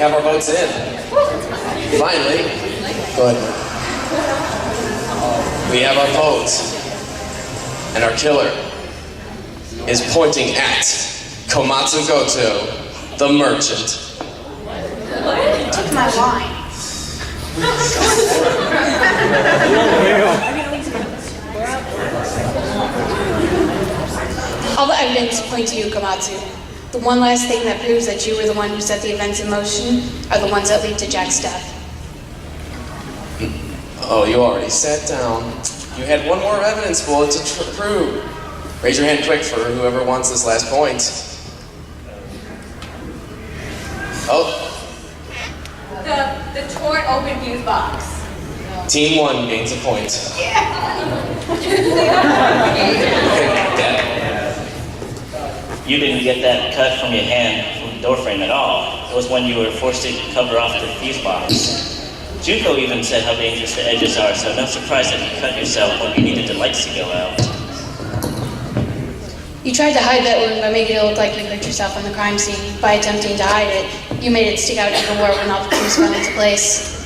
have our votes in. Finally, good. We have our votes. And our killer is pointing at Komatsu Goto, the merchant. You took my line. All the evidence points to you, Komatsu. The one last thing that proves that you were the one who set the events in motion are the ones that lead to Jack's death. Oh, you already sat down. You had one more evidence bullet to prove. Raise your hand quick for whoever wants this last point. Oh. The torn open fuse box. Team 1 gains a point. You didn't get that cut from your hand from the door frame at all. It was when you were forced to cover off the fuse box. Junko even said how dangerous the edges are, so no surprise that you cut yourself when you needed the lights to go out. You tried to hide that wound by making it look like you hurt yourself on the crime scene. By attempting to hide it, you made it stick out even more when all the clues fell into place.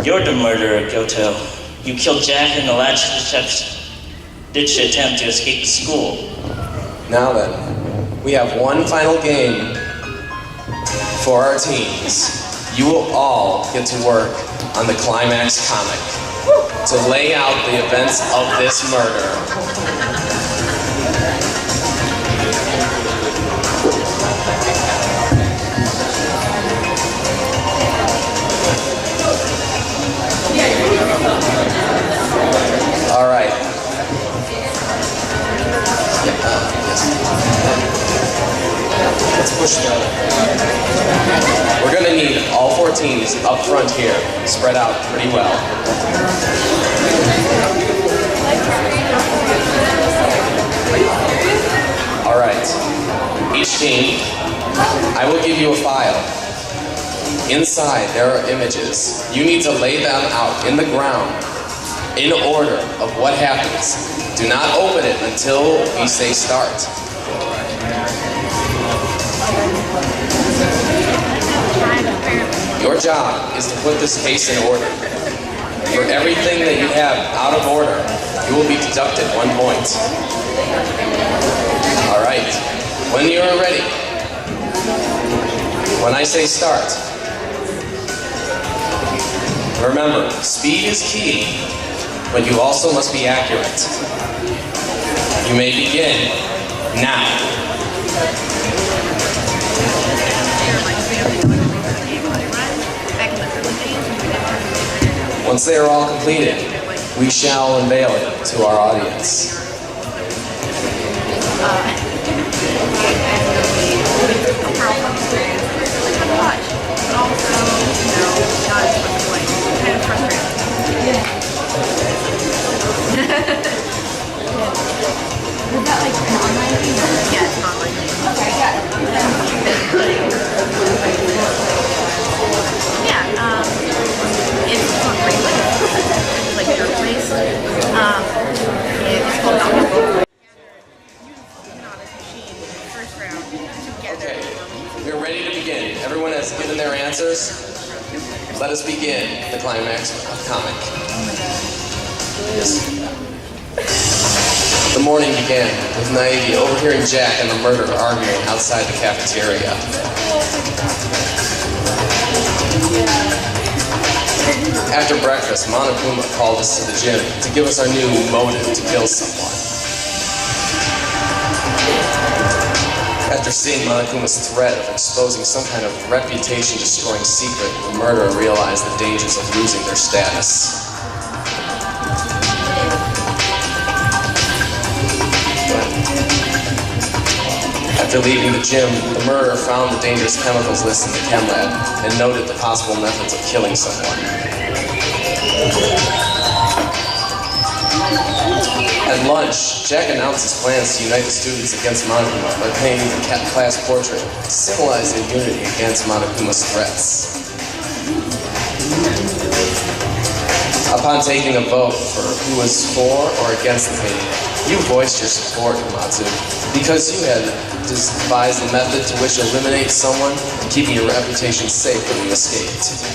You're the murderer, Goto. You killed Jack in the ditch attempt to escape the school. Now then, we have one final game for our teams. You will all get to work on the climax comic to lay out the events of this murder. All right. Let's push that. We're gonna need all 4 teams up front here, spread out pretty well. All right. Each team, I will give you a file. Inside, there are images. You need to lay them out in the ground in order of what happens. Do not open it until we say start. Your job is to put this case in order. For everything that you have out of order, you will be deducted 1 point. All right. When you are ready, when I say start, remember, speed is key, but you also must be accurate. You may begin now. Once they are all completed, we shall unveil it to our audience. Was that like an online thing? Yeah, it's an online thing. Okay, got it. Yeah, it's called Bracelet. It's like your place. It's called Monokuma. Okay, we're ready to begin. Everyone has given their answers. Let us begin the climax comic. Yes. The morning began with Naegi overhearing Jack and the murderer arguing outside the cafeteria. After breakfast, Monokuma called us to the gym to give us our new motive to kill someone. After seeing Monokuma's threat of exposing some kind of reputation-destroying secret, the murderer realized the dangers of losing their status. After leaving the gym, the murderer found the dangerous chemicals listed in the chem lab and noted the possible methods of killing someone. At lunch, Jack announced his plans to unite the students against Monokuma by painting the class portrait to symbolize their unity against Monokuma's threats. Upon taking a vote for who was for or against the painting, You voiced your support, Matsu, because you had devised the method to which eliminates someone, keeping your reputation safe when you escaped.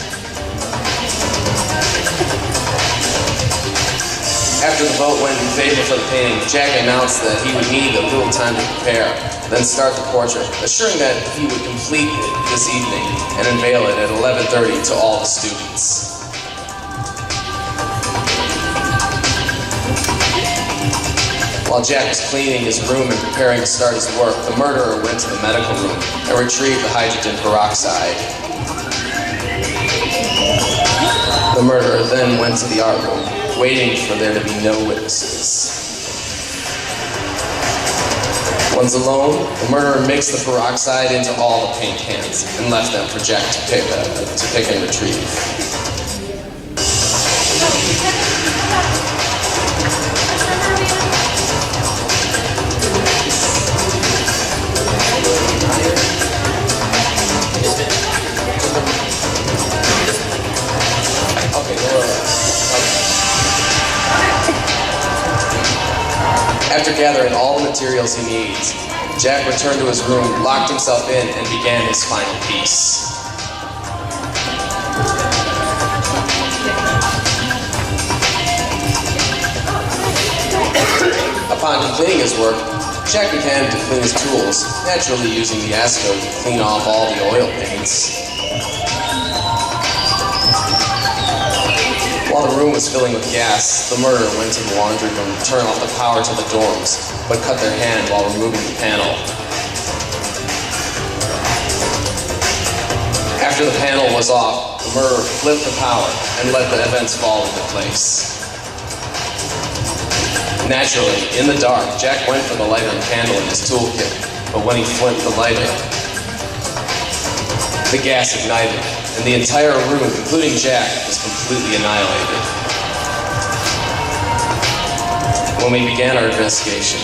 After the vote went in favor for the painting, Jack announced that he would need a little time to prepare, then start the portrait, assuring that he would complete it this evening and unveil it at 11:30 to all the students. While Jack was cleaning his room and preparing to start his work, the murderer went to the medical room and retrieved the hydrogen peroxide. The murderer then went to the art room, waiting for there to be no witnesses. Once alone, the murderer mixed the peroxide into all the paint cans and left them for Jack to pick and retrieve. After gathering all the materials he needs, Jack returned to his room, locked himself in, and began his final piece. Upon completing his work, Jack began to clean his tools, naturally using the acetone to clean off all the oil paints. While the room was filling with gas, the murderer went to the laundry room to turn off the power to the dorms, but cut their hand while removing the panel. After the panel was off, the murderer flipped the power and let the events fall into place. Naturally, in the dark, Jack went for the lighter and candle in his toolkit, but when he flipped the lighter, the gas ignited, and the entire room, including Jack, was completely annihilated. When we began our investigation,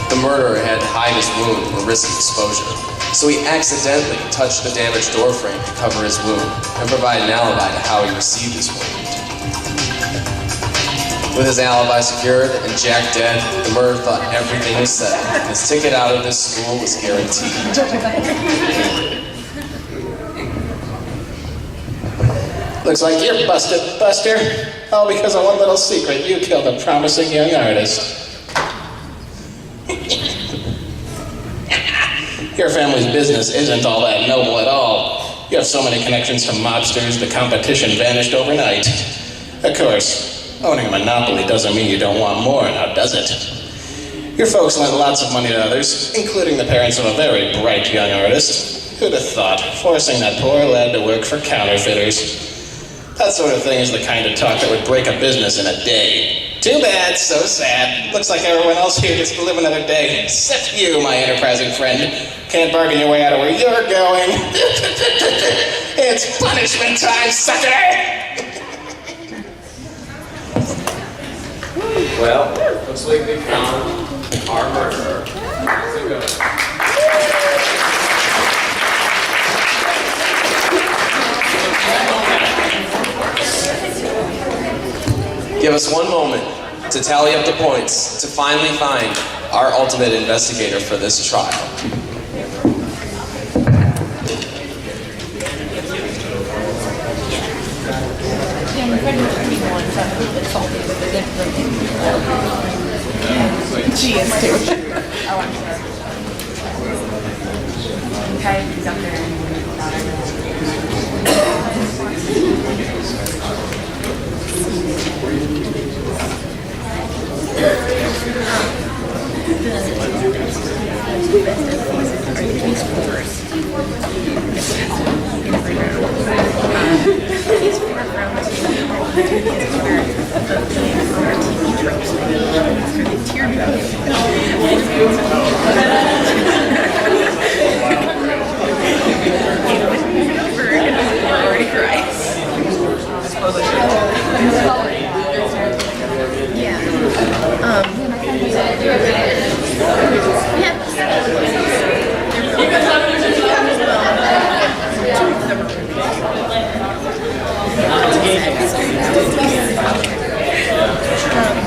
the murderer had to hide his wound or risk exposure, so he accidentally touched the damaged door frame to cover his wound and provide an alibi to how he received his wound. With his alibi secured and Jack dead, the murderer thought everything was settled, and his ticket out of this school was guaranteed. Looks like you're busted, Buster. All because of one little secret. You killed a promising young artist. Your family's business isn't all that noble at all. You have so many connections to mobsters, the competition vanished overnight. Of course, owning a monopoly doesn't mean you don't want more, now does it? Your folks lent lots of money to others, including the parents of a very bright young artist. Who'd have thought, forcing that poor lad to work for counterfeiters? That sort of thing is the kind of talk that would break a business in a day. Too bad, so sad. Looks like everyone else here gets to live another day, except you, my enterprising friend. Can't bargain your way out of where you're going. It's punishment time, sucker! Well, looks like we found our murderer. Give us one moment to tally up the points to finally find our ultimate investigator for this trial. She is too. Oh, I'm sure. Okay, he's up there.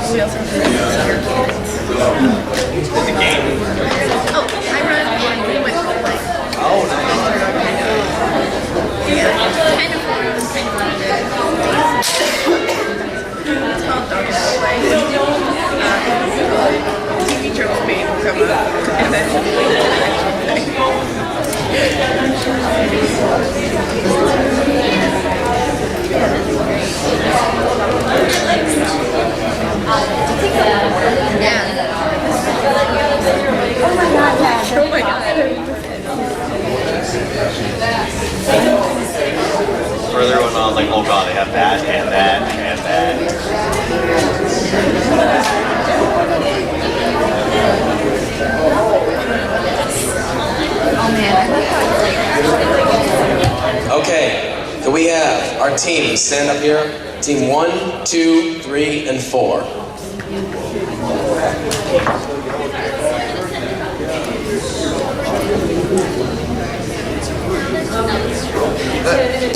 We also have Oh my god. Further went on, like, oh god, they have that and that and that. Oh man, Okay, can we have our teams stand up here? Team 1, 2, 3, and 4.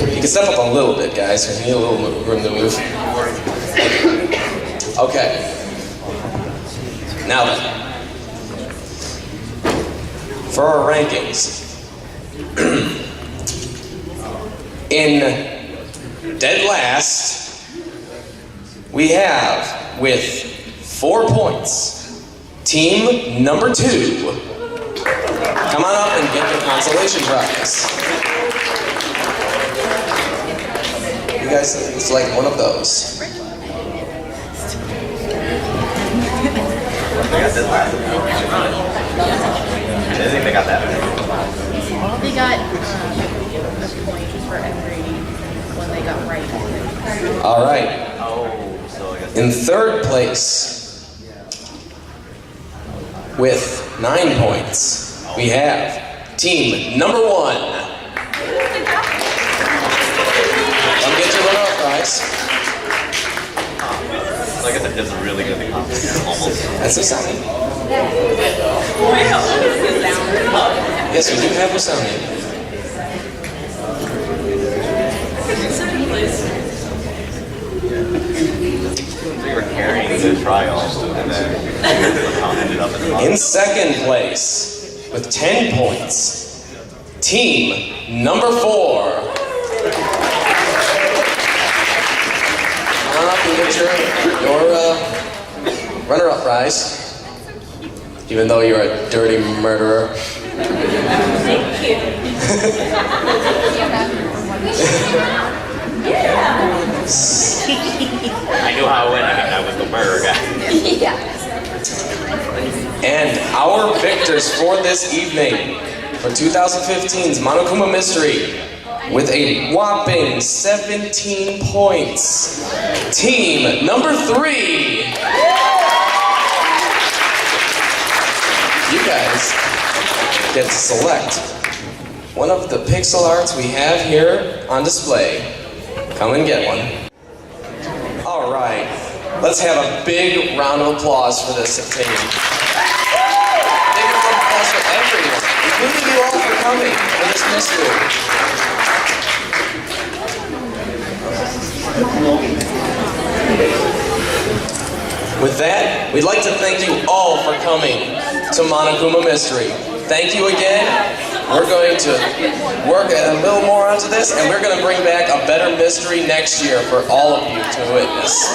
You can step up a little bit, guys, because you need a little room to move. Okay. Now then, for our rankings, in dead last, we have, with 4 points, team number 2. Come on up and get the consolation prize. You guys, it's like one of those. They got this last. I didn't think they got that. they got a point for every one they got right. All right. Oh, so I guess. In third place, with 9 points, we have team number 1. Come get your runner-up prize. Like I said, it's really good at the almost. That's a sounding. Yes, we do have a sounding. We were carrying the trial, and then somehow ended up in the bottom. In second place, with 10 points, team number 4. Come on up and get your runner-up prize, even though you're a dirty murderer. Thank you. I knew how it went. I mean, I was the murder guy. Yeah. And our victors for this evening, for 2015's Monokuma Mystery, with a whopping 17 points, team number 3. You guys get to select one of the pixel arts we have here on display. Come and get one. All right, let's have a big round of applause for this team. Big round of applause for everyone, including you all for coming for this mystery. With that, we'd like to thank you all for coming to Monokuma Mystery. Thank you again. We're going to work a little more onto this, and we're going to bring back a better mystery next year for all of you to witness.